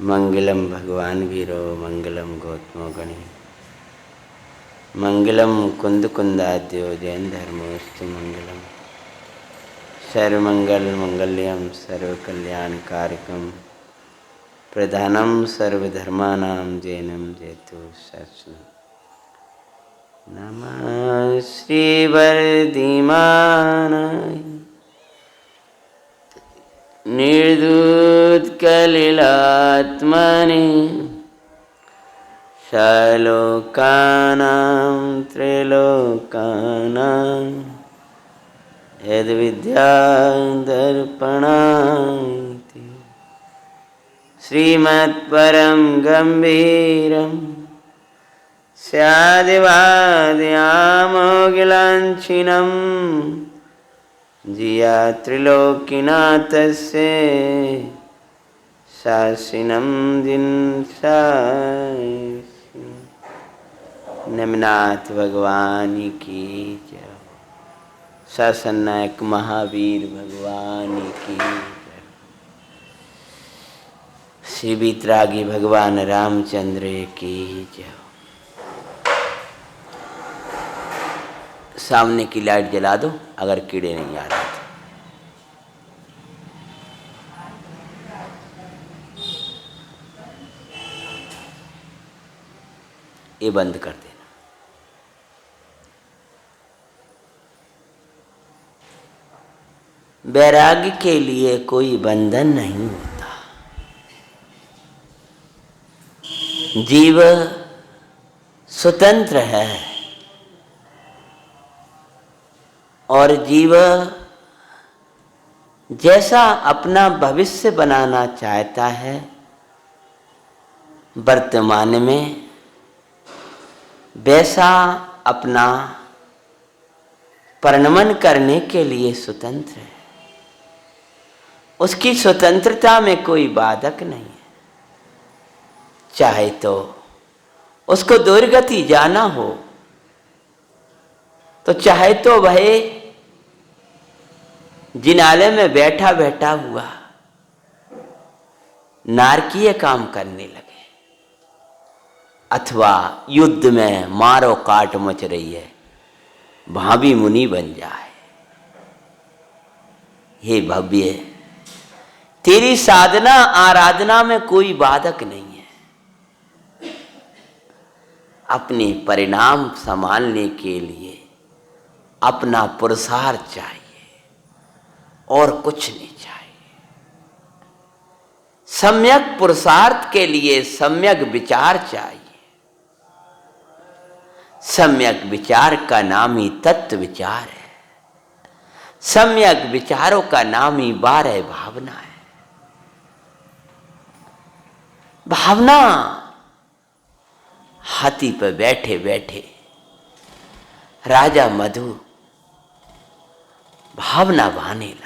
मंगलम भगवान वीरो मंगलम गौतमो गणे मंगलम कुंद कुंदाद्यो जैन धर्मोस्तु मंगलम सर्वमंगल मंगल्यम सर्वकल्याणकारकम प्रधानम सर्वधर्मानां जैनम जयतु शास्त्रम। नमः श्रीवर्धिमानाय निर्दूतकलिलात्मने सलोकानां त्रैलोकानां यद्विद्यादर्पणाति श्रीमत्परं गम्भीरं स्यादिवाद्यामोगिलाञ्छिनं जिया त्रिलोकीनाथस्य शासिनं जिन्सायि नमनाथ भगवान की जय। शासननायक महावीर भगवान की जय। श्री वितरागी भगवान रामचंद्र की जय। सामने की लाइट जला दो अगर कीड़े नहीं आ रहे थे। ये बंद कर देना। वैराग्य के लिए कोई बंधन नहीं होता। जीव स्वतंत्र है और जीव जैसा अपना भविष्य बनाना चाहता है वर्तमान में वैसा अपना परिणमन करने के लिए स्वतंत्र है। उसकी स्वतंत्रता में कोई बाधक नहीं है। चाहे तो उसको दुर्गति जाना हो तो चाहे तो वह जिनालय में बैठा बैठा हुआ नारकीय काम करने लगे अथवा युद्ध में मारो काट मच रही है वहां भी मुनि बन जाए। हे भव्य, तेरी साधना आराधना में कोई बाधक नहीं है। अपने परिणाम संभालने के लिए अपना पुरुषार्थ चाहिए और कुछ नहीं चाहिए। सम्यक पुरुषार्थ के लिए सम्यक विचार चाहिए। सम्यक विचार का नाम ही तत्व विचार है। सम्यक विचारों का नाम ही 12 भावना है। भावना हाथी पर बैठे बैठे राजा मधु भावना बहाने लगे।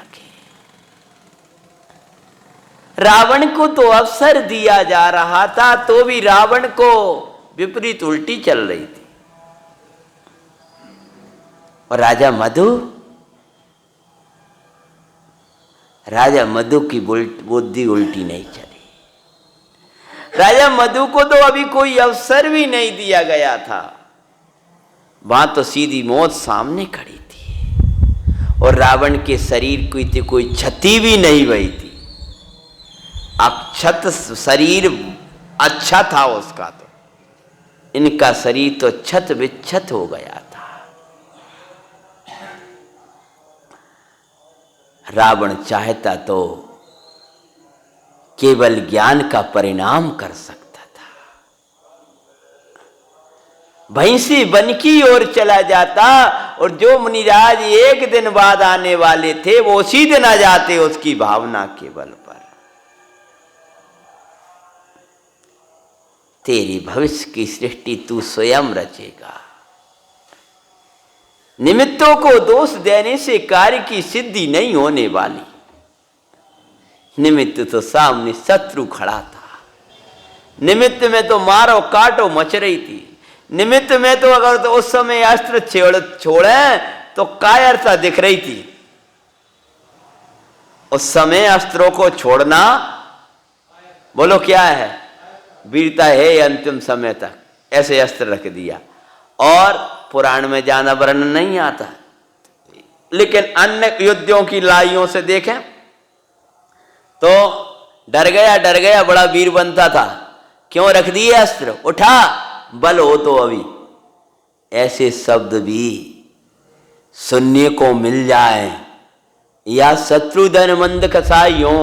रावण को तो अवसर दिया जा रहा था तो भी रावण को विपरीत उल्टी चल रही थी और राजा मधु की बुद्धि उल्टी नहीं चली। राजा मधु को तो अभी कोई अवसर भी नहीं दिया गया था। वहां तो सीधी मौत सामने खड़ी थी और रावण के शरीर की कोई क्षति भी नहीं हुई थी। अक्षत शरीर अच्छा था उसका, तो इनका शरीर तो क्षत विक्षत हो गया था। रावण चाहता तो केवल ज्ञान का परिणाम कर सकता था। भैंसी वन की ओर चला जाता और जो मुनिराज एक दिन बाद आने वाले थे वो उसी दिन आ जाते उसकी भावना के बल पर। तेरी भविष्य की सृष्टि तू स्वयं रचेगा। निमित्तों को दोष देने से कार्य की सिद्धि नहीं होने वाली। निमित्त तो सामने शत्रु खड़ा था। निमित्त में तो मारो काटो मच रही थी। निमित्त में तो अगर तो उस समय अस्त्र छोड़े तो कायरता दिख रही थी। उस समय अस्त्रों को छोड़ना बोलो क्या है? वीरता है अंतिम समय तक, ऐसे अस्त्र रख दिया। और पुराण में ज्यादा वर्णन नहीं आता, लेकिन अन्य युद्धों की लड़ाइयों से देखें तो डर गया बड़ा वीर बनता था, क्यों रख दिए अस्त्र, उठा बल हो तो अभी। ऐसे शब्द भी सुनने को मिल जाए, या शत्रुधन मंद कसाइयों,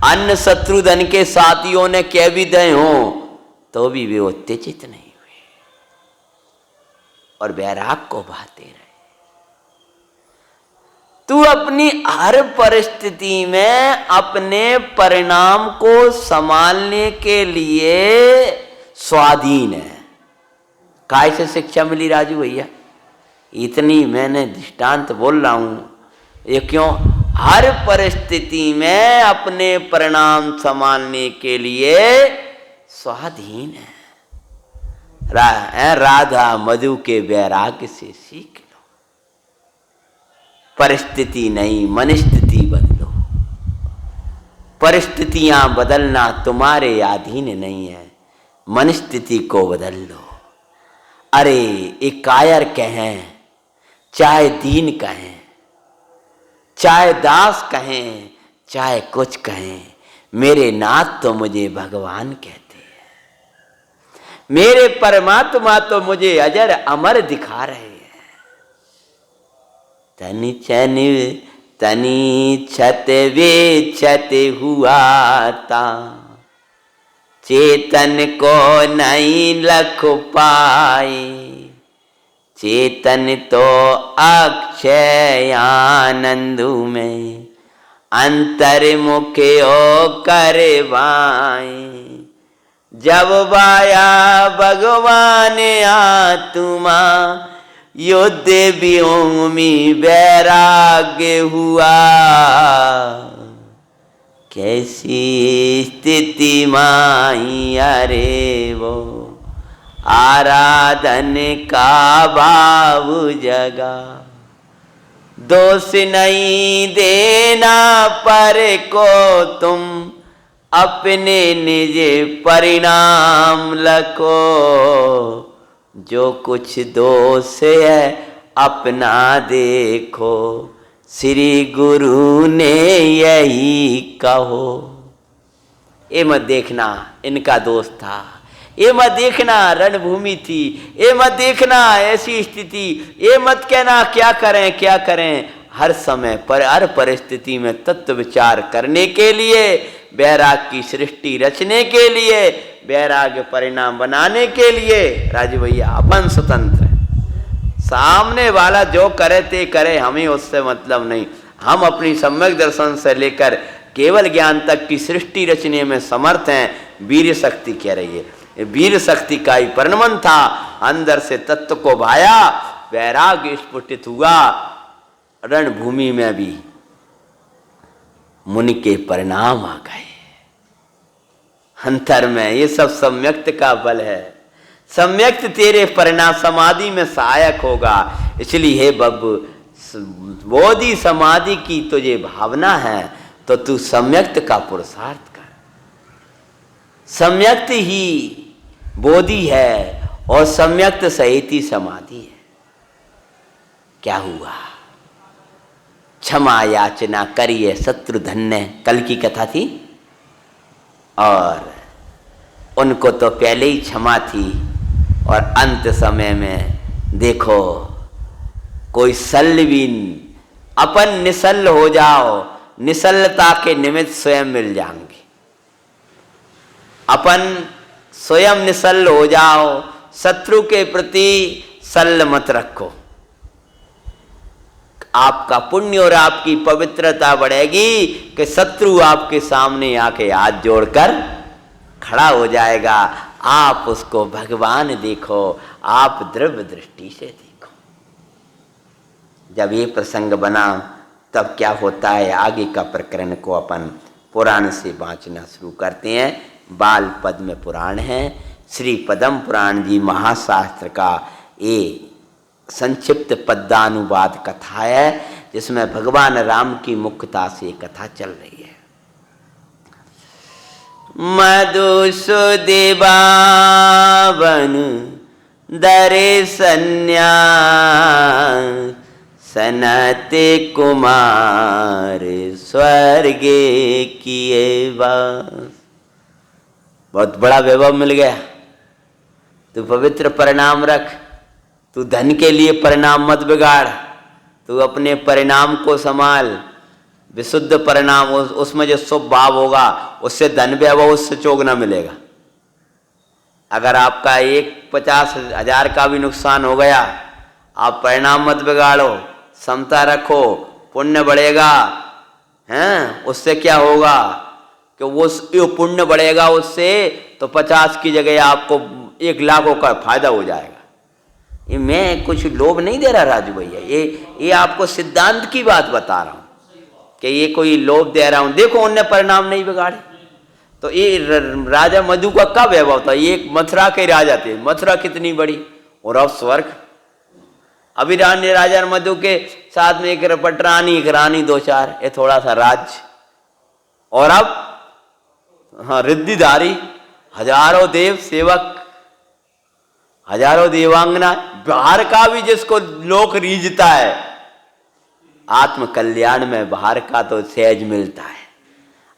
अन्य शत्रुधन के साथियों ने कह भी दे हो तो भी वे उत्तेजित नहीं हुए और वैराग को बहाते रहे। तू अपनी हर परिस्थिति में अपने परिणाम को संभालने के लिए स्वाधीन है। काय से शिक्षा मिली राजू भैया? इतनी मैंने दृष्टांत बोल रहा हूं, ये क्यों? हर परिस्थिति में अपने परिणाम संभालने के लिए स्वाधीन है। राधा मधु के वैराग्य से सीख लो। परिस्थिति नहीं, मनस्थिति बदलो। परिस्थितियां बदलना तुम्हारे अधीन नहीं है, मनस्थिति को बदल लो। अरे एक कायर कहें, चाहे दीन कहें, चाहे दास कहें, चाहे कुछ कहें, मेरे नाथ तो मुझे भगवान कहते हैं। मेरे परमात्मा तो मुझे अजर अमर दिखा रहे हैं। तनी छत वे छत हुआ था, चेतन को नहीं लख पाए। चेतन तो अक्षय आनंद में अंतर्मुख हो करवाए। जब वाया भगवान आत्मा, युद्ध व्योमी वैराग्य हुआ। कैसी स्थिति माई अरे वो, आराधन का भाव जगा। दोष नहीं देना पर को तुम, अपने निज परिणाम लखो। जो कुछ दोष है अपना देखो, श्री गुरु ने यही कहो। ये मत देखना इनका दोष था, ये मत देखना रणभूमि थी, ये मत देखना ऐसी स्थिति, ये मत कहना क्या करें। हर समय पर हर परिस्थिति में तत्व विचार करने के लिए, वैराग की सृष्टि रचने के लिए, वैराग्य परिणाम बनाने के लिए राजू भैया अपन स्वतंत्र है। सामने वाला जो करे ते करे, हमें उससे मतलब नहीं। हम अपनी सम्यक दर्शन से लेकर केवल ज्ञान तक की सृष्टि रचने में समर्थ हैं। वीर शक्ति कह रही है, वीर शक्ति का ही परिणमन था। अंदर से तत्व को भाया, वैराग्य स्फुटित हुआ। रणभूमि में भी मुनि के परिणाम आ गए अंतर में। ये सब सम्यक्त का बल है। सम्यक्त तेरे परिणाम समाधि में सहायक होगा। इसलिए हे बब्बू, बोधि समाधि की तुझे भावना है तो तू सम्यक्त का पुरुषार्थ कर। सम्यक्त ही बोधि है और सम्यक्त सहित ही समाधि है। क्या हुआ? क्षमा याचना करिए शत्रुधन ने, कल की कथा थी, और उनको तो पहले ही क्षमा थी। और अंत समय में देखो कोई शल्य भी, अपन निशल्य हो जाओ, निशल्यता के निमित्त स्वयं मिल जाएंगे। अपन स्वयं निशल्य हो जाओ, शत्रु के प्रति शल्य मत रखो। आपका पुण्य और आपकी पवित्रता बढ़ेगी कि शत्रु आपके सामने आके हाथ जोड़कर खड़ा हो जाएगा। आप उसको भगवान देखो, आप द्रव्य दृष्टि से देखो। जब ये प्रसंग बना तब क्या होता है, आगे का प्रकरण को अपन पुराण से वांचना शुरू करते हैं। बाल पद्म पुराण है, श्री पद्म पुराण जी महाशास्त्र का ये संक्षिप्त पद्यानुवाद कथा है, जिसमें भगवान राम की मुख्यता से कथा चल रही है। मधुसूदिबावन दर्शन्या सनत कुमार स्वर्गे किए वास। बहुत बड़ा वैभव मिल गया। तू पवित्र परिणाम रख, तू धन के लिए परिणाम मत बिगाड़, तू अपने परिणाम को संभाल। विशुद्ध परिणाम, उसमें जो शुभ भाव होगा उससे धन वैभव उससे चौगुना मिलेगा। अगर आपका 50,000 का भी नुकसान हो गया, आप परिणाम मत बिगाड़ो, समता रखो, पुण्य बढ़ेगा। हैं, उससे क्या होगा कि वो पुण्य बढ़ेगा उससे, तो 50 की जगह आपको 1 लाख का फायदा हो जाएगा। ये मैं कुछ लोभ नहीं दे रहा राजू भैया, ये आपको सिद्धांत की बात बता रहा हूं कि ये कोई लोभ दे रहा हूं। देखो उनने परिणाम नहीं बिगाड़े। तो ये राजा मधु का कब वैभव था? ये एक मथुरा के राजा थे। मथुरा कितनी बड़ी, और अब स्वर्ग। अभी राजा मधु के साथ में एक पटरानी, एक रानी, 2-4, ये थोड़ा सा राज्य। और अब हाँ, रिद्धिधारी, हजारों देव सेवक, हजारों देवांगना। बाहर का भी जिसको लोक रीझता है, आत्म कल्याण में बाहर का तो सहज मिलता है।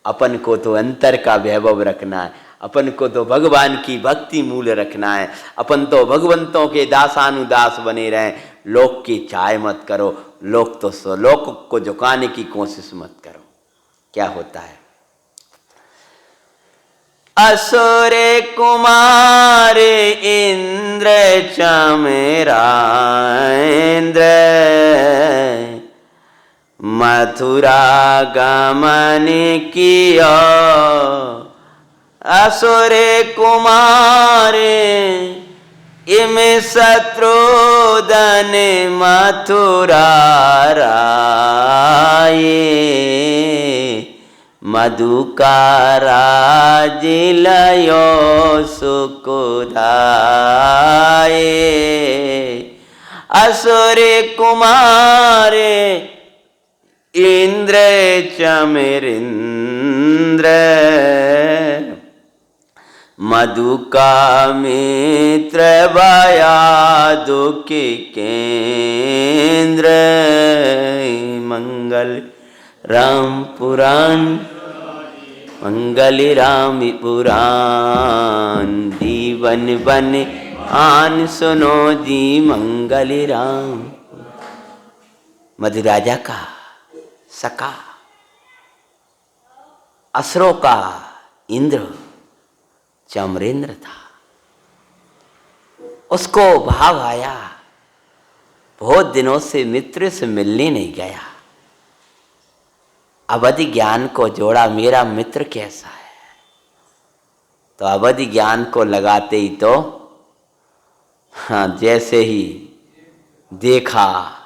अपन को तो अंतर का वैभव रखना है, अपन को तो भगवान की भक्ति मूल्य रखना है। अपन तो भगवंतों के दासानुदास बने रहें। लोक की चाय मत करो, लोक को झुकाने की कोशिश मत करो। क्या होता है? असुर कुमार इंद्र चमेरा इंद्र मथुरा गमन किया। असुर कुमार इम शत्रुधन मथुरा राये। मधु का राज लयो सुखदाये। असुर कुमार इंद्र चमरिंद्र मधु का मित्र भया दुख केंद्र। मंगल राम पुराण, मंगल राम पुराण, जीवन बन आन सुनो जी मंगल राम। मधु राजा का सका, असुरों का इंद्र चमरेंद्र था। उसको भाव आया, बहुत दिनों से मित्र से मिलने नहीं गया। अवधि ज्ञान को जोड़ा, मेरा मित्र कैसा है। तो अवधि ज्ञान को लगाते ही तो हाँ, जैसे ही देखा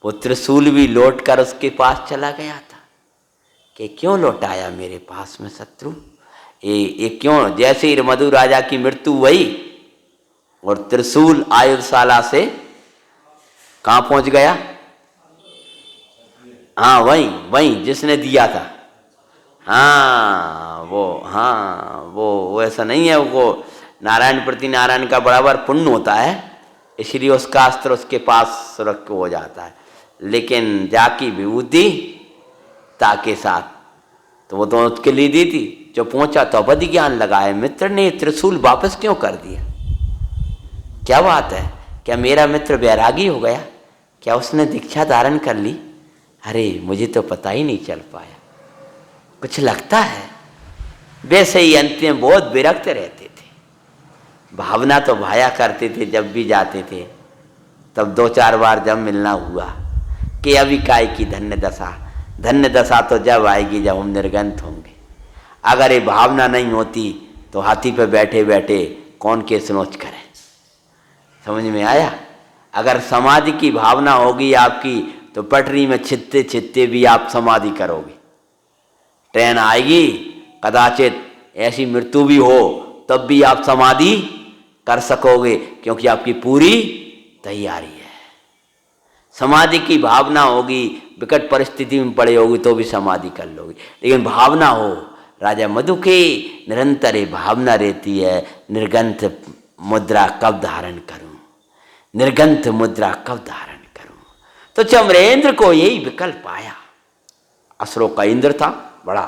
वो त्रिशूल भी लौटकर उसके पास चला गया था कि क्यों लौटाया मेरे पास में शत्रु, ये क्यों। जैसे ही मधु राजा की मृत्यु हुई और त्रिशूल आयुधशाला से कहाँ पहुंच गया? हाँ, वहीं जिसने दिया था। हाँ वो ऐसा नहीं है, वो नारायण प्रति नारायण का बराबर पुण्य होता है, इसलिए उसका अस्त्र उसके पास सुरक्षित हो जाता है। लेकिन जाकी विभूति ताके साथ, तो वो तो उसके लिए दी थी। जो पहुंचा तो अवधि ज्ञान लगाए, मित्र ने त्रिशूल वापस क्यों कर दिया? क्या बात है? क्या मेरा मित्र बैरागी हो गया? क्या उसने दीक्षा धारण कर ली? अरे मुझे तो पता ही नहीं चल पाया। कुछ लगता है। वैसे ही अंत में बहुत विरक्त रहते थे, भावना तो भाया करते थे। जब भी जाते थे तब 2-4 बार जब मिलना हुआ कि अभी काय की धन्य दशा। धन्य दशा तो जब आएगी जब हम निर्गंत होंगे। अगर ये भावना नहीं होती तो हाथी पे बैठे बैठे कौन के सुनोच करे। समझ में आया? अगर समाधि की भावना होगी आपकी तो पटरी में छित्ते छित्ते भी आप समाधि करोगे। ट्रेन आएगी, कदाचित ऐसी मृत्यु भी हो तब भी आप समाधि कर सकोगे, क्योंकि आपकी पूरी तैयारी है। समाधि की भावना होगी, विकट परिस्थिति में पड़े होगी तो भी समाधि कर लोगे। लेकिन भावना हो राजा मधु की निरंतर ये भावना रहती है, निर्गंथ मुद्रा कब धारण करूं, निर्गंथ मुद्रा कब धारण करूं। तो चमरेंद्र को यही विकल्प आया। असुरों का इंद्र था बड़ा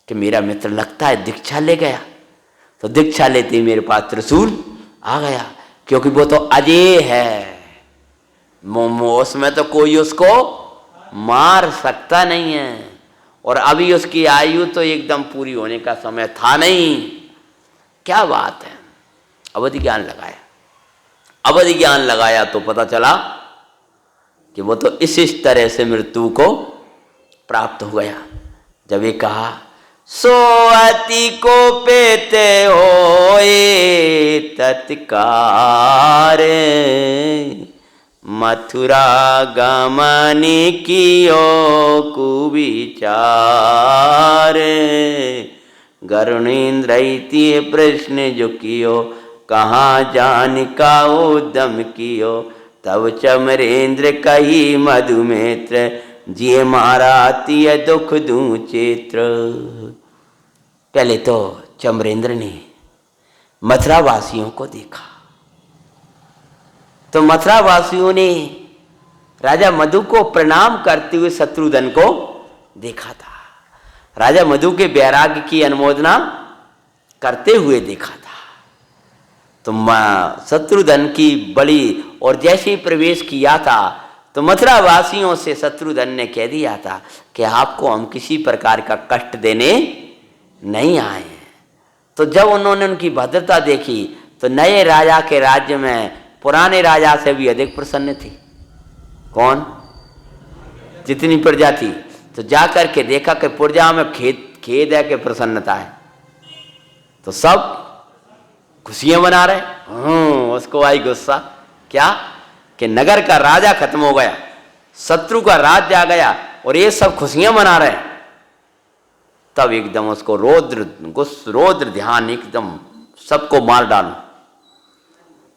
कि मेरा मित्र लगता है दीक्षा ले गया, तो दीक्षा लेते मेरे पास त्रिशूल आ गया, क्योंकि वो तो अजय है, उसमें तो कोई उसको मार सकता नहीं है। और अभी उसकी आयु तो एकदम पूरी होने का समय था नहीं। क्या बात है। अवधि ज्ञान लगाया, अवधि ज्ञान लगाया तो पता चला कि वो तो इस तरह से मृत्यु को प्राप्त हो गया। जब ये कहा सो अति को पेते होए तत्कार, मथुरा गमनी कियो कुविचार, गरुणेन्द्र प्रश्न जो कियो कहाँ जान का उद्यम कियो, तब चमरेंद्र कही मधुमेत्र, जिये मारा तिय दुख दूं चित्र। पहले तो चमरेंद्र ने मथुरा वासियों को देखा, तो मथुरा वासियों ने राजा मधु को प्रणाम करते हुए शत्रुघ्न को देखा था, राजा मधु के वैराग्य की अनुमोदना करते हुए देखा था। तो शत्रुघ्न की बड़ी, और जैसे ही प्रवेश किया था तो मथुरा वासियों से शत्रुघ्न ने कह दिया था कि आपको हम किसी प्रकार का कष्ट देने नहीं आए हैं। तो जब उन्होंने उनकी भद्रता देखी तो नए राजा के राज्य में पुराने राजा से भी अधिक प्रसन्न थी। कौन? जितनी प्रजा थी। तो जाकर के देखा कि प्रजा में खेद है कि प्रसन्नता है, तो सब खुशियां मना रहे। उसको आई गुस्सा, क्या कि नगर का राजा खत्म हो गया, शत्रु का राज्य आ गया और ये सब खुशियां मना रहे। तब एकदम उसको रौद्र ध्यान, एकदम सबको मार डालूं,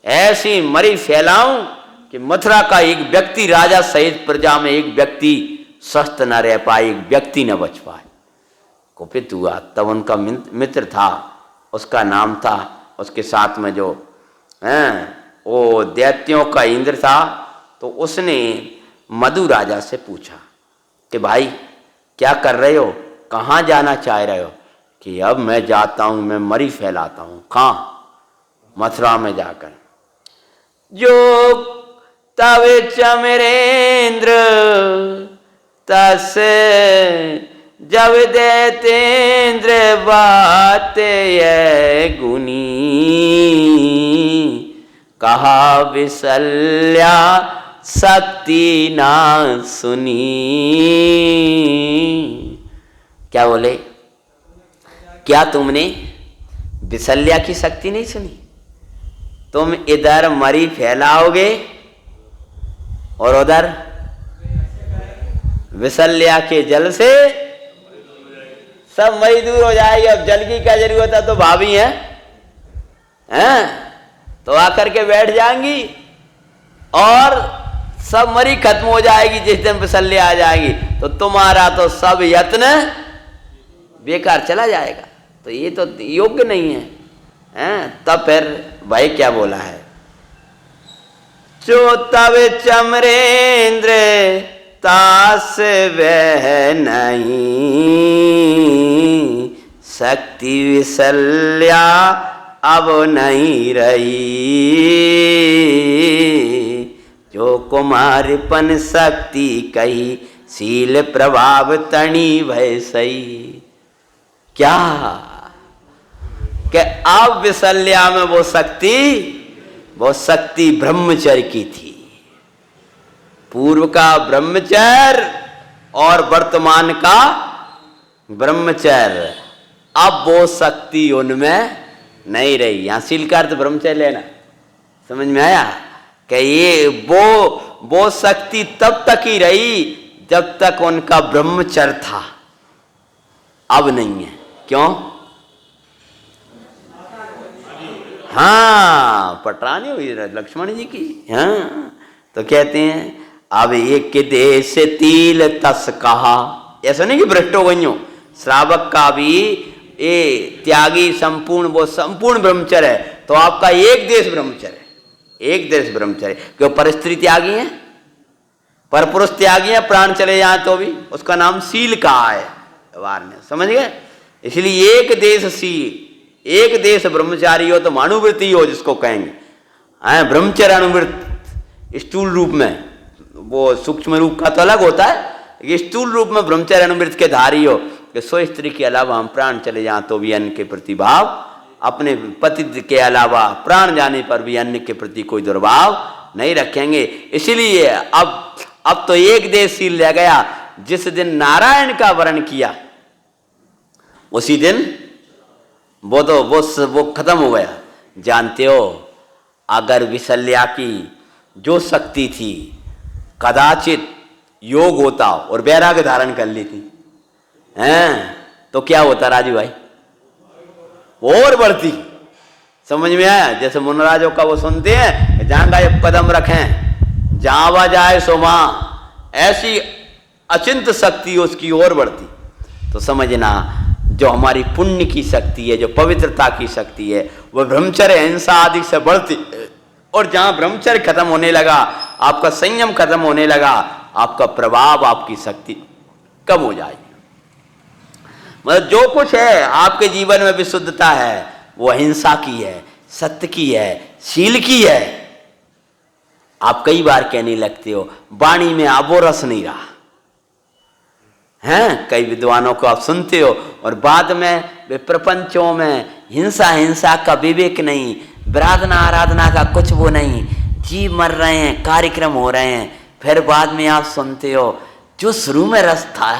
ऐसी मरी फैलाऊं कि मथुरा का एक व्यक्ति, राजा सहित प्रजा में एक व्यक्ति स्वस्थ न रह पाए, एक व्यक्ति न बच पाए। कुपित हुआ। तब उनका मित्र था, उसका नाम था, उसके साथ में जो वो दैत्यों का इंद्र था, तो उसने मधु राजा से पूछा कि भाई क्या कर रहे हो, कहाँ जाना चाह रहे हो? कि अब मैं जाता हूँ, मैं मरी फैलाता हूँ। कहाँ? मथुरा में जाकर। जो तब चमरेंद्र तस जब दैतेंद्र बात ये गुनी, कहा विसल्या शक्ति ना सुनी। क्या बोले? क्या तुमने विसल्या की शक्ति नहीं सुनी? तुम इधर मरी फैलाओगे और उधर विसल्या के जल से सब मरी दूर हो जाएगी। अब जल की क्या जरूरत है, तो भाभी हैं तो आकर के बैठ जाएंगी और सब मरी खत्म हो जाएगी। जिस दिन विसल्या आ जाएगी तो तुम्हारा तो सब यत्न बेकार चला जाएगा। तो ये तो योग्य नहीं है, हैं? तब फिर भाई क्या बोला है? जो तब चमरेंद्र तास वह नहीं, शक्ति विसल्या अब नहीं रही, जो कुमारपन शक्ति कही, शील प्रभाव तणी भय सही। क्या कि अब विसल्या में वो शक्ति ब्रह्मचर्य की थी। पूर्व का ब्रह्मचर्य और वर्तमान का ब्रह्मचर्य, अब वो शक्ति उनमें नहीं रही। यहां शील का अर्थ ब्रह्मचर्य लेना, समझ में आया? कि ये वो शक्ति तब तक ही रही जब तक उनका ब्रह्मचर्य था, अब नहीं है। क्यों? हाँ, पटरानी हुई लक्ष्मण जी की। हाँ, तो कहते हैं अब एक देश तिल तस कहा। ऐसा नहीं कि भ्रष्ट हो गई हो, श्रावक का भी ये त्यागी संपूर्ण, वो संपूर्ण ब्रह्मचर्य है। तो आपका एक देश ब्रह्मचर्य है, एक देश ब्रह्मचर्य। क्यों? परस्त्री त्यागी है, परपुरुष त्यागी है, प्राण चले जाए तो भी उसका नाम शील कहा है व्यवहार में, समझ गए? इसलिए एक देश शील, एक देश ब्रह्मचारी हो तो अनुवृत्ति हो जिसको कहेंगे, ब्रह्मचर्य अनुवृत्त स्थूल रूप में, वो सूक्ष्म रूप का तो अलग होता है, ये स्थूल रूप में ब्रह्मचर्य अनुवृत्त के धारी हो कि सो स्त्री के अलावा हम प्राण चले जाएं तो भी अन्य के प्रति भाव, अपने पति के अलावा प्राण जाने पर भी अन्य के प्रति कोई दुर्भाव नहीं रखेंगे। इसीलिए अब तो एक देश शील रह गया। जिस दिन नारायण का वर्ण किया उसी दिन वो खत्म हो गया। जानते हो, अगर विशल्या की जो शक्ति थी कदाचित योग होता और वैराग्य धारण कर लेती हैं तो क्या होता राजू भाई? और बढ़ती। समझ में आया? जैसे मुनराजों का वो सुनते हैं, जहां का कदम रखें जहां आवाज आए सो वहां, ऐसी अचिंत शक्ति उसकी ओर बढ़ती। तो समझना, जो हमारी पुण्य की शक्ति है, जो पवित्रता की शक्ति है, वह ब्रह्मचर्य हिंसा आदि से बढ़ती। और जहां ब्रह्मचर्य खत्म होने लगा, आपका संयम खत्म होने लगा, आपका प्रभाव, आपकी शक्ति कम हो जाएगी। मतलब जो कुछ है आपके जीवन में विशुद्धता है, वो अहिंसा की है, सत्य की है, शील की है। आप कई बार कहने लगते हो वाणी में अब वो रस नहीं रहा हैं, कई विद्वानों को आप सुनते हो, और बाद में वे प्रपंचों में हिंसा का विवेक नहीं, आराधना आराधना का कुछ वो नहीं, जीव मर रहे हैं, कार्यक्रम हो रहे हैं। फिर बाद में आप सुनते हो जो शुरू में रस था,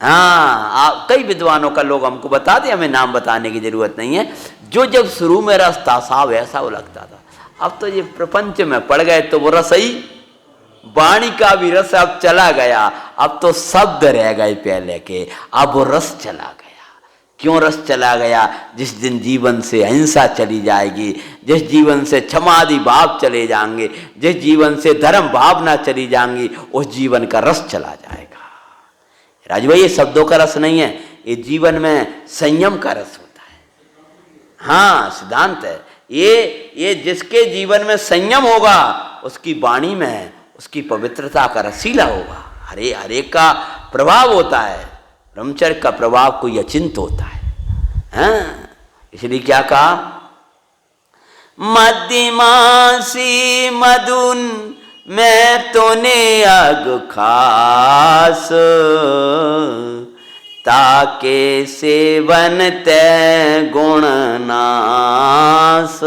हाँ, कई विद्वानों का लोग हमको बताते, हमें नाम बताने की जरूरत नहीं है, जो जब शुरू में रस था साहब ऐसा वो लगता था, अब तो ये प्रपंच में पड़ गए तो वो रस ही, वाणी का भी रस अब चला गया, अब तो शब्द रह गए पहले के, अब वो रस चला गया। क्यों रस चला गया? जिस दिन जीवन से अहिंसा चली जाएगी, जिस जीवन से क्षमादि भाव चले जाएंगे, जिस जीवन से धर्म भावना चली जाएंगी, उस जीवन का रस चला जाएगा। राजू भाई, ये शब्दों का रस नहीं है, ये जीवन में संयम का रस होता है। हाँ, सिद्धांत है ये जिसके जीवन में संयम होगा उसकी वाणी में उसकी पवित्रता का रसीला होगा। हरे का प्रभाव होता है, ब्रह्मचर्य का प्रभाव कोई अचिंत होता है। हाँ, इसलिए क्या कहा? मध्यमासी मधुन मैं तूने अग खास, ताके सेवन ते गुण नास।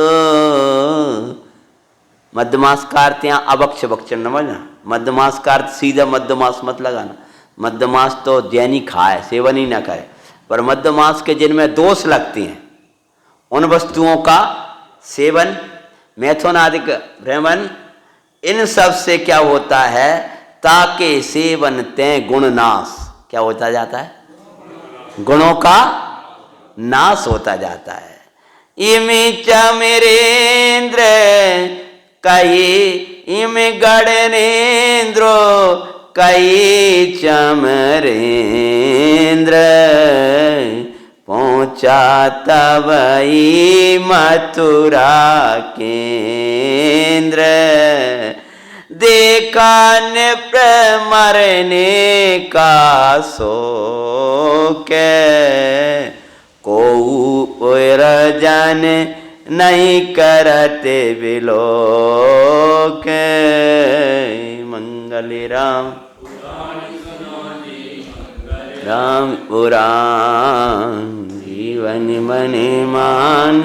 मध्यमास का अर्थ यहाँ अवक्ष भक्षण समझना, मध्यमास का अर्थ सीधा मध्यमास मत लगाना। मध्यमास तो जैनी खाए, सेवन ही ना करे, पर मध्यमास के जिनमें दोष लगते हैं उन वस्तुओं का सेवन, मैथुन आदि भ्रमण, इन सब से क्या होता है? ताके सेवन ते गुण नाश। क्या होता जाता है? गुणों का नाश होता जाता है। इमे चमरेंद्र कही इम गणनेन्द्रो कई चमरेंद्र, पहुँचा तवई मथुरा केंद्र, देखा निप्र मरने का शोक, को जन नहीं करते बिलोक। मंगल राम राम पुराण जीवन मने मान।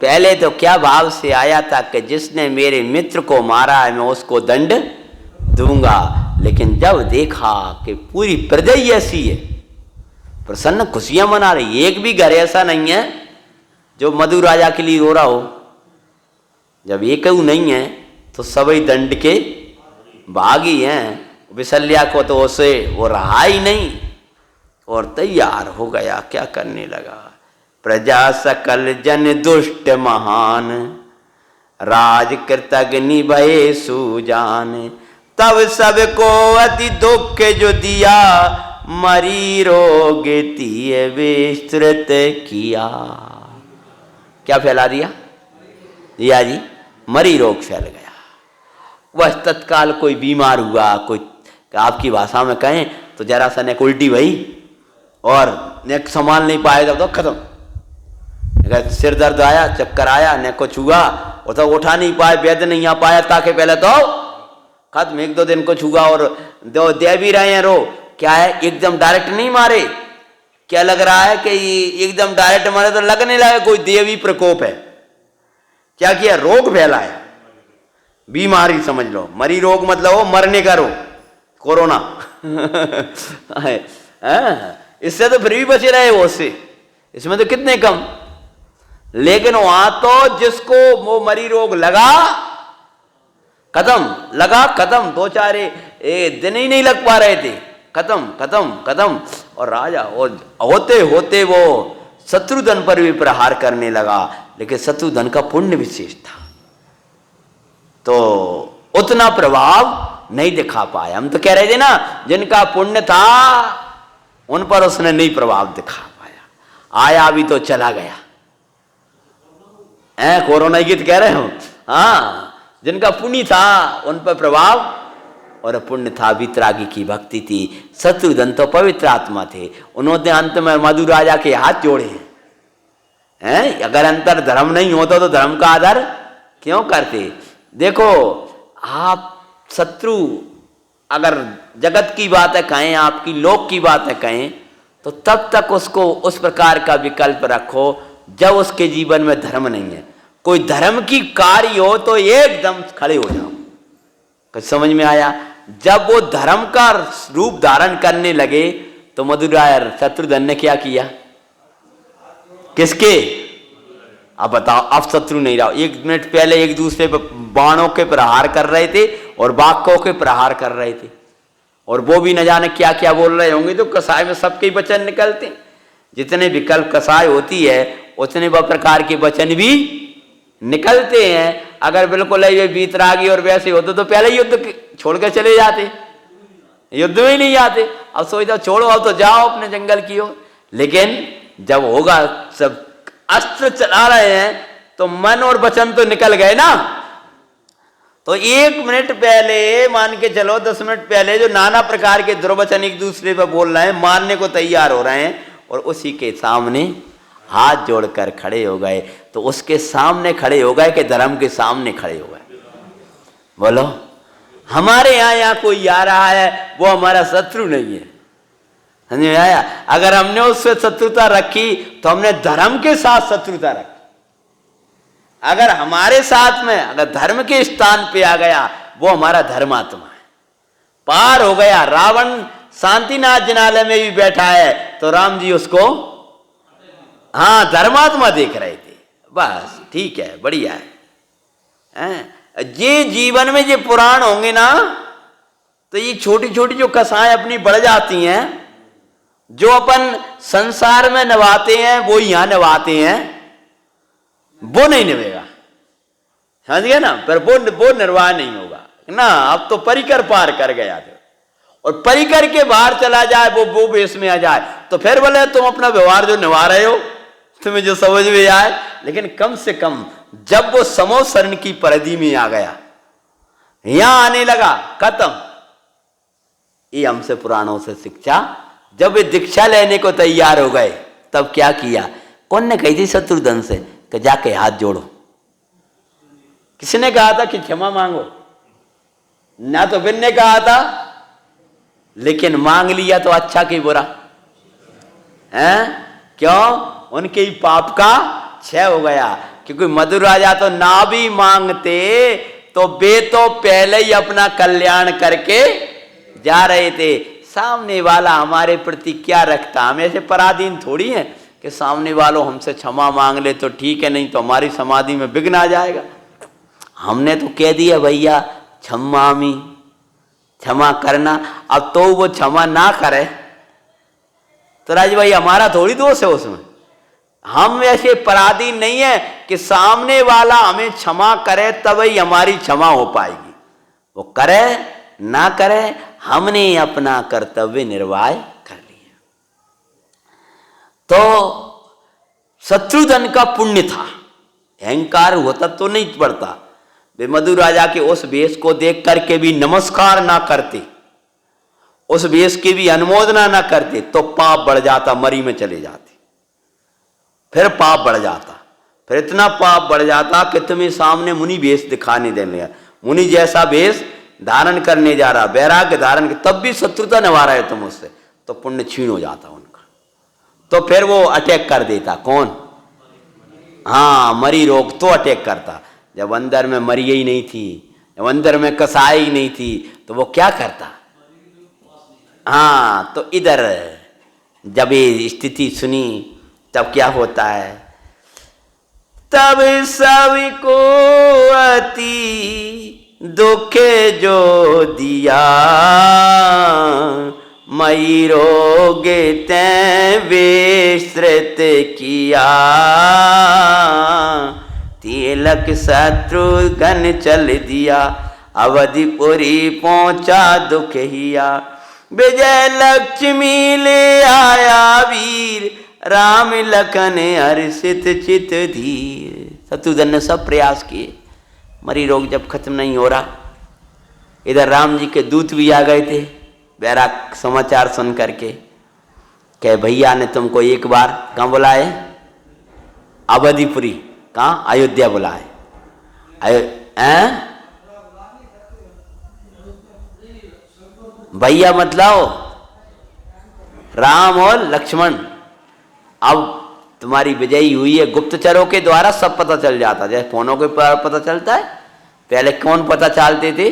पहले तो क्या भाव से आया था कि जिसने मेरे मित्र को मारा है मैं उसको दंड दूंगा, लेकिन जब देखा कि पूरी प्रजा ही ऐसी है, प्रसन्न खुशियां मना रही, एक भी घर ऐसा नहीं है जो मधु राजा के लिए रो रहा हो। जब एक नहीं है तो सभी दंड के भागी हैं। विशल्या को तो उसे वो रहा ही नहीं और तैयार हो गया, क्या करने लगा? प्रजा सकल जन दुष्ट महान, राज कृतज्ञ निभये सुजान, तब सबको अति दुख जो दिया, मरी रोग तिय विस्तृत किया। क्या फैला दिया? दिया जी, मरी रोग फैल गया। वह तत्काल कोई बीमार हुआ, कोई आपकी भाषा में कहें तो जरा सा नेक उल्टी भई और नेक संभाल नहीं पाए तो खत्म। अगर सिर दर्द आया, चक्कर आया, नेक को छुआ और तो उठा नहीं पाए, वैद्य नहीं आ पाया ताकि पहले तो खत्म। एक दो दिन को छुआ और दे भी रहे हैं रो, क्या है एकदम डायरेक्ट नहीं मारे। क्या लग रहा है कि एकदम डायरेक्ट मारे तो लगने लगा कोई देवी प्रकोप है। क्या किया? रोग फैलाया, बीमारी समझ लो। मरी रोग मतलब वो मरने का रोग, कोरोना। इससे तो फिर भी बचे रहे वो, उससे इसमें तो कितने कम। लेकिन वहां तो जिसको वो मरी रोग लगा, खत्म, लगा खत्म। 2-4 दिन ही नहीं लग पा रहे थे, खत्म खत्म खत्म। और राजा और होते होते वो शत्रुधन पर भी प्रहार करने लगा। लेकिन शत्रुधन का पुण्य विशेष था तो उतना प्रभाव नहीं दिखा पाया। हम तो कह रहे थे ना, जिनका पुण्य था उन पर उसने नहीं प्रभाव दिखा पाया। आया भी तो चला गया। कोरोना की तो कह रहे हो। हाँ, जिनका पुण्य था उन पर प्रभाव, और पुण्य था वितरागी की भक्ति थी। शत्रुधन तो पवित्र आत्मा थे, उन्होंने अंत में मधु राजा के हाथ जोड़े हैं। अगर अंतर धर्म नहीं होता तो धर्म का आदर क्यों करते? देखो, आप शत्रु अगर जगत की बात है कहें, आपकी लोक की बात है कहें, तो तब तक उसको उस प्रकार का विकल्प रखो जब उसके जीवन में धर्म नहीं है। कोई धर्म की कार्य हो तो एकदम खड़े हो जाओ। कुछ समझ में आया? जब वो धर्म का रूप धारण करने लगे तो मधुराय शत्रुधन ने क्या किया? किसके? अब बताओ, अब शत्रु नहीं रहा। 1 मिनट पहले एक दूसरे पर बाणों के प्रहार कर रहे थे और वाक्यों के प्रहार कर रहे थे, और वो भी न जाने क्या क्या बोल रहे होंगे। तो कसाय में सबके वचन निकलते, जितने विकल्प कसाय होती है उतने प्रकार के वचन भी निकलते हैं। अगर बिल्कुल ये वीतरागी और वैसे होते तो पहले युद्ध छोड़ कर चले जाते, युद्ध में ही नहीं आते। अब सोचता छोड़ो, अब तो जाओ अपने जंगल की ओर। लेकिन जब होगा, सब अस्त्र चला रहे हैं तो मन और वचन तो निकल गए ना। तो 1 मिनट पहले मान के चलो, 10 मिनट पहले जो नाना प्रकार के दुर्वचन एक दूसरे पर बोल रहे हैं, मारने को तैयार हो रहे हैं, और उसी के सामने हाथ जोड़कर खड़े हो गए। तो उसके सामने खड़े हो गए कि धर्म के सामने खड़े हो गए? बोलो, हमारे यहाँ कोई आ रहा है वो हमारा शत्रु नहीं है। समझ में आया? अगर हमने उससे शत्रुता रखी तो हमने धर्म के साथ शत्रुता रखी। अगर हमारे साथ में अगर धर्म के स्थान पे आ गया, वो हमारा धर्मात्मा है। पार हो गया। रावण शांतिनाथ जिनालय में भी बैठा है तो राम जी उसको हाँ धर्मात्मा देख रहे थे। बस ठीक है, बढ़िया है। ये जीवन में ये पुराण होंगे ना, तो ये छोटी छोटी जो कसाएं अपनी बढ़ जाती हैं, जो अपन संसार में निभाते हैं वो यहां निभाते हैं, वो नहीं निभेगा। समझ गए ना? पर वो निर्वाह नहीं होगा ना। अब तो परिकर पार कर गया था, और परिकर के बाहर चला जाए, वो बेस में आ जाए, तो फिर बोले तुम अपना व्यवहार जो निभा रहे हो तुम्हें जो समझ में आए। लेकिन कम से कम जब वो समोसरण की परिधि में आ गया, यहां आने लगा, खत्म। ये हमसे पुराणों से शिक्षा, जब वे दीक्षा लेने को तैयार हो गए तब क्या किया? कौन ने कही थी शत्रुधन से कि जाके हाथ जोड़ो? किसने कहा था कि क्षमा मांगो? ना तो बिन ने कहा था, लेकिन मांग लिया तो अच्छा कि बुरा है? क्यों? उनके ही पाप का क्षय हो गया। क्योंकि मधु राजा तो ना भी मांगते तो वे तो पहले ही अपना कल्याण करके जा रहे थे। सामने वाला हमारे प्रति क्या रखता? हम ऐसे पराधीन थोड़ी हैं कि सामने वालों हमसे क्षमा मांग ले तो ठीक है, नहीं तो हमारी समाधि में विघ्न आ जाएगा। हमने तो कह दिया भैया क्षमामी, क्षमा करना। अब तो वो क्षमा ना करे तो राज भाई हमारा थोड़ी दोष है उसमें। हम ऐसे पराधीन नहीं है कि सामने वाला हमें क्षमा करे तब ही हमारी क्षमा हो पाएगी। वो करे ना करे, हमने अपना कर्तव्य निर्वाह कर लिया। तो शत्रुघ्न का पुण्य था, अहंकार होता तो नहीं पड़ता। वे मधु राजा के उस वेश को देख करके भी नमस्कार ना करते, उस वेश की भी अनुमोदना ना करते, तो पाप बढ़ जाता, मरी में चले जाते, फिर पाप बढ़ जाता, फिर इतना पाप बढ़ जाता कि तुम्हें सामने मुनि वेश दिखाने देने, मुनि जैसा वेश धारण करने जा रहा, वैराग्य धारण, तब भी शत्रुता निभा रहे तुम उससे, तो पुण्य छीन हो जाता उनका। तो फिर वो अटैक कर देता। कौन? हाँ, मरी रोग तो अटैक करता। जब अंदर में मरी ही नहीं थी, जब अंदर में कसाई ही नहीं थी, तो वो क्या करता? हाँ, तो इधर जब ये स्थिति सुनी तब क्या होता है, तब सबको अति दुख जो दिया, मई रोग तैं विस्तृत किया, तिलक शत्रुघ्न चल दिया, अवधिपुरी पहुंचा दुख हिया, विजय लक्ष्मी ले आया वीर, राम लखन हर्षित चित धीर। शत्रुघ्न ने सब प्रयास किए, मरी रोग जब खत्म नहीं हो रहा, इधर राम जी के दूत भी आ गए थे बैराग समाचार सुन करके, कि भैया ने तुमको एक बार कहाँ बुलाए? अवधिपुरी, कहाँ? अयोध्या बुलाए। भैया मतलब राम और लक्ष्मण। अब तुम्हारी विजयी हुई है, गुप्तचरों के द्वारा सब पता चल जाता, जैसे फोनों के पता चलता है, पहले कौन पता चलते थे?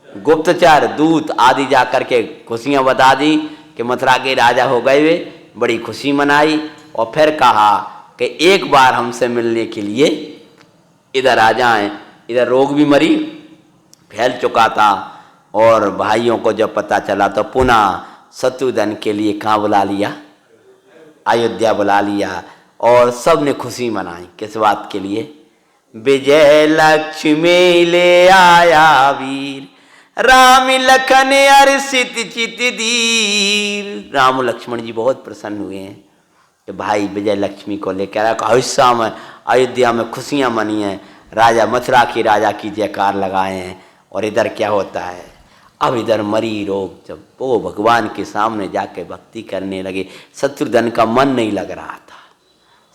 गुप्तचर, दूत आदि जाकर के खुशियां बता दी कि मथुरा के राजा हो गए। वे बड़ी खुशी मनाई और फिर कहा कि एक बार हमसे मिलने के लिए इधर आ जाएं। इधर रोग भी मरी फैल चुका था, और भाइयों को जब पता चला तो पुनः शत्रुघ्न के लिए कहाँ बुला लिया? अयोध्या बुला लिया, और सब ने खुशी मनाई। किस बात के लिए? विजय लक्ष्मी ले आया वीर, राम लखन हर्षित चित धीर। राम लक्ष्मण जी बहुत प्रसन्न हुए हैं कि भाई विजय लक्ष्मी को लेकर अयोध्या में, अयोध्या में खुशियां मनी हैं, राजा मथुरा की राजा की जयकार लगाए हैं। और इधर क्या होता है, अब इधर मरी रोग जब वो भगवान के सामने जाके भक्ति करने लगे, शत्रुघ्न का मन नहीं लग रहा था।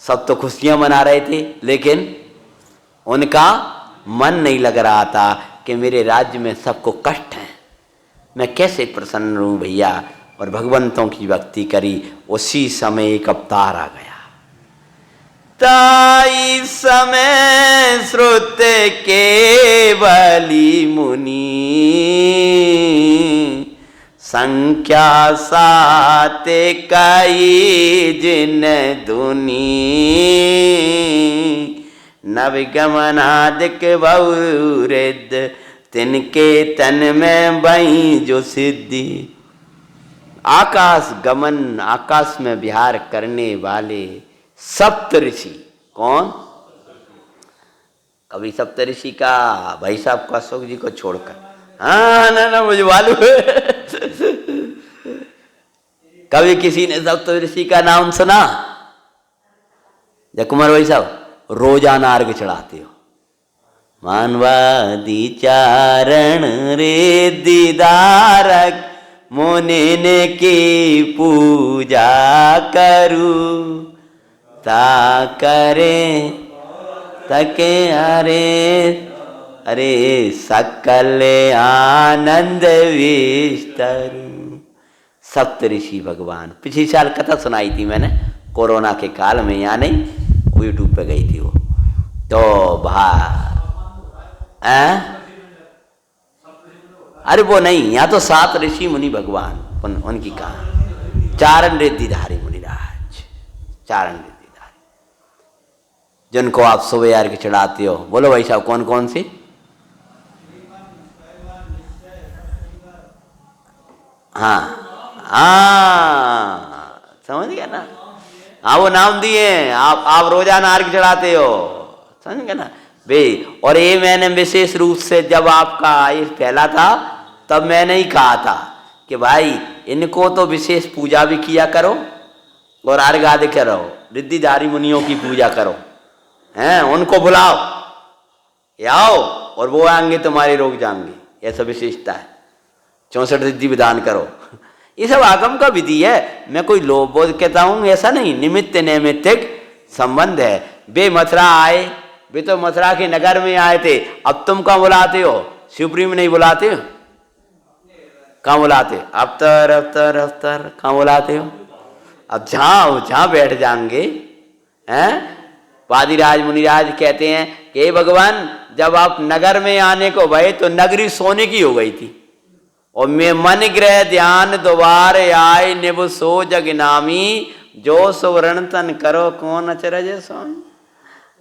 सब तो खुशियां मना रहे थे, लेकिन उनका मन नहीं लग रहा था कि मेरे राज्य में सबको कष्ट है, मैं कैसे प्रसन्न रहूं भैया। और भगवंतों की भक्ति करी। उसी समय एक अवतार आ गया। ताई समय श्रुत केवली मुनि, संख्या सात कई जिन दुनी, नवगमनादिक बहुरिद, तिनके तन में बई जो सिद्धि। आकाश गमन, आकाश में विहार करने वाले सप्त ऋषि। कौन? कभी सप्त ऋषि का भाई साहब को, अशोक जी को छोड़कर। हाँ ना मुझे मालूम है। कभी किसी ने सप्त ऋषि का नाम सुना? जय कुमार भाई साहब, रोजाना अर्घ चढ़ाते हो। मानवादि चारण रे दीदारक, मुनिन की पूजा करूं, ता करे तके अरे सकल आनंद विस्तरु। सप्त ऋषि भगवान। पिछली साल कथा सुनाई थी मैंने, कोरोना के काल में, यहाँ नहीं, वो यूट्यूब पे गई थी वो। तो अरे वो नहीं, यहाँ तो 7 ऋषि मुनि भगवान, उनकी कहा चारण रिद्धिधारी मुनिराज, चारण रिद्धिधारी, जिनको आप सुबह अर्घ्य चढ़ाते हो। बोलो भाई साहब, कौन कौन सी? हाँ हाँ, समझ गया ना? हाँ, वो नाम दिए। आप रोजाना अर्घ्य चढ़ाते हो, समझ गए ना बे। और ये मैंने विशेष रूप से जब आपका ये फैला था तब मैंने ही कहा था कि भाई इनको तो विशेष पूजा भी किया करो और अर्घ आदि करो, रिद्धिधारी मुनियों की पूजा करो, हैं, उनको बुलाओ, ये आओ और वो आएंगे तुम्हारे रोग जाएंगे, ऐसा विशेषता है। 64 रिद्धि विधान करो, ये सब आगम का विधि है। मैं कोई लोभ बोध कहता हूँ ऐसा नहीं, निमित्त नैमित्तिक संबंध है। वे मथुरा आए, वे तो मथुरा के नगर में आए थे, अब तुम कहाँ बुलाते हो? शिवपुरी में नहीं बुलाते हो? कहाँ बुलाते? अवतर अवतर अवतर कहाँ बुलाते हो? अब जहाँ बैठ जाएंगे, हैं, वादिराज मुनिराज कहते हैं कि भगवान जब आप नगर में आने को भय तो नगरी सोने की हो गई थी, और मैं मन ग्रह ध्यान द्वार आय निभ सो जग नामी, जो सुवर्ण तन करो कौन अचरज स्वामी।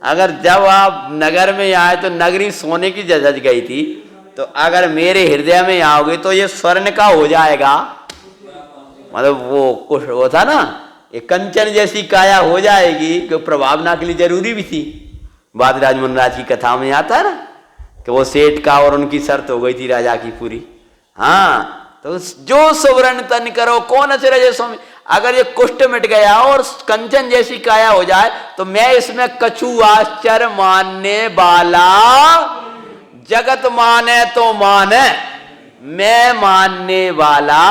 अगर जब आप नगर में आए तो नगरी सोने की जज गई थी, तो अगर मेरे हृदय में आओगे तो ये स्वर्ण का हो जाएगा। मतलब वो कुछ वो था ना, ये कंचन जैसी काया हो जाएगी, कि प्रभावना के लिए जरूरी भी थी। वादिराज मुनिराज की कथा में आता है ना कि वो सेठ का और उनकी शर्त हो गई थी राजा की पूरी। हाँ, तो जो सुवर्ण तन करो कौन अचरज स्वामी। अगर ये कुष्ठ मिट गया और कंचन जैसी काया हो जाए तो मैं इसमें कछु आश्चर्य मानने वाला, जगत माने तो माने, मैं मानने वाला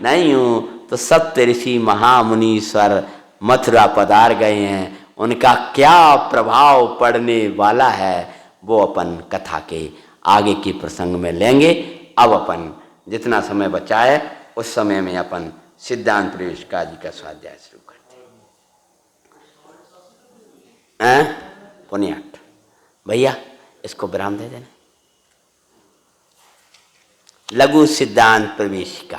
नहीं हूं। तो सप्त ऋषि महामुनीश्वर मथुरा पधार गए हैं, उनका क्या प्रभाव पड़ने वाला है वो अपन कथा के आगे के प्रसंग में लेंगे। अब अपन जितना समय बचा है उस समय में अपन सिद्धांत प्रवेशिका जी का स्वाध्याय शुरू करते हैं। पुण्याट भैया इसको विराम दे देना। लघु सिद्धांत प्रवेशिका।